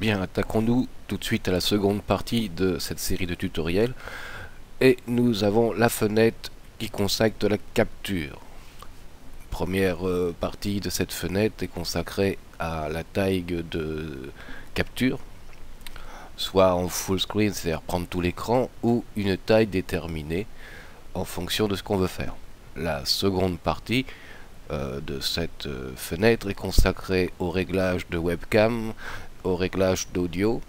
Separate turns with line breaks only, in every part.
Bien, attaquons-nous tout de suite à la seconde partie de cette série de tutoriels. Et nous avons la fenêtre qui consacre la capture. Première partie de cette fenêtre est consacrée à la taille de capture, soit en full screen, c'est-à-dire prendre tout l'écran, ou une taille déterminée en fonction de ce qu'on veut faire. La seconde partie de cette fenêtre est consacrée au réglage de webcam, au réglage d'audio.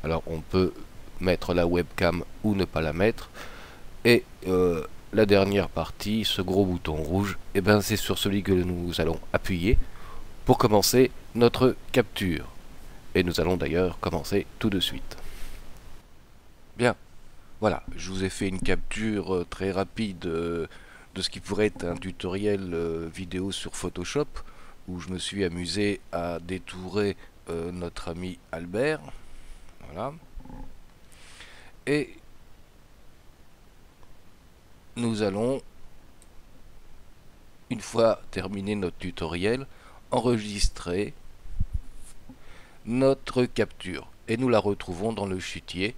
Alors on peut mettre la webcam ou ne pas la mettre. Et la dernière partie, ce gros bouton rouge, et ben c'est sur celui que nous allons appuyer pour commencer notre capture. Et nous allons d'ailleurs commencer tout de suite. Bien, voilà, je vous ai fait une capture très rapide de ce qui pourrait être un tutoriel vidéo sur Photoshop, où je me suis amusé à détourer notre ami Albert. Voilà. Et nous allons, une fois terminé notre tutoriel, enregistrer notre capture. Et nous la retrouvons dans le fichier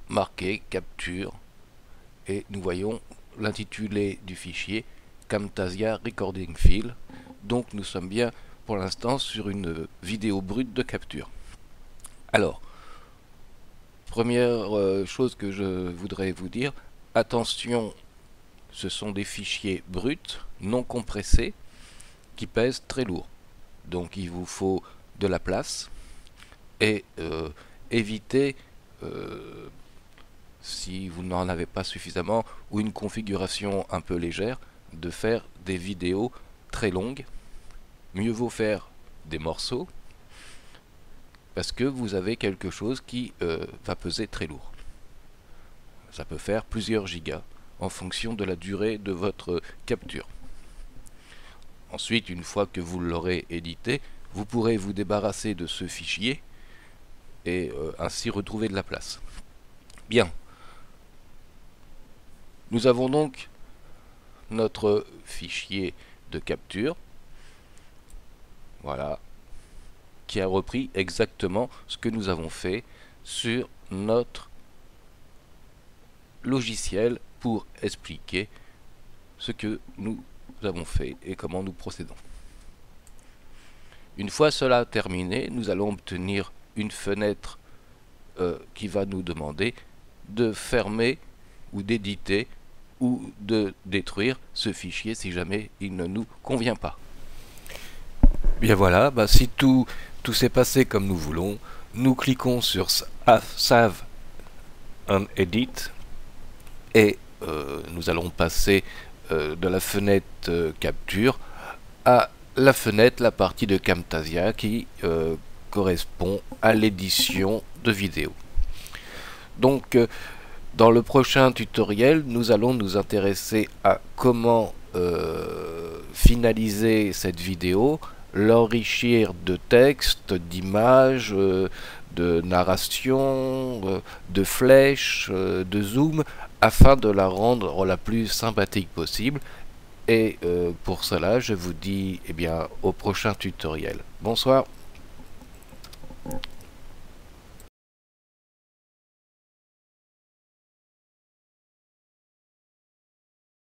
marqué capture. Et nous voyons l'intitulé du fichier Camtasia Recording File. Donc nous sommes bien pour l'instant sur une vidéo brute de capture. Alors, première chose que je voudrais vous dire, attention, ce sont des fichiers bruts, non compressés, qui pèsent très lourd. Donc il vous faut de la place et évitez, si vous n'en avez pas suffisamment ou une configuration un peu légère, de faire des vidéos très longues. Mieux vaut faire des morceaux parce que vous avez quelque chose qui va peser très lourd. Ça peut faire plusieurs gigas en fonction de la durée de votre capture. Ensuite, une fois que vous l'aurez édité, vous pourrez vous débarrasser de ce fichier et ainsi retrouver de la place. Bien. Nous avons donc notre fichier de capture. Voilà. Qui a repris exactement ce que nous avons fait sur notre logiciel pour expliquer ce que nous avons fait et comment nous procédons. Une fois cela terminé, nous allons obtenir une fenêtre qui va nous demander de fermer ou d'éditer ou de détruire ce fichier si jamais il ne nous convient pas. Bien voilà, si tout s'est passé comme nous voulons, nous cliquons sur Save and Edit et nous allons passer de la fenêtre capture à la fenêtre, la partie de Camtasia qui correspond à l'édition de vidéo. Donc dans le prochain tutoriel, nous allons nous intéresser à comment finaliser cette vidéo, l'enrichir de texte, d'images, de narration, de flèches, de zoom, afin de la rendre la plus sympathique possible. Et pour cela, je vous dis au prochain tutoriel. Bonsoir.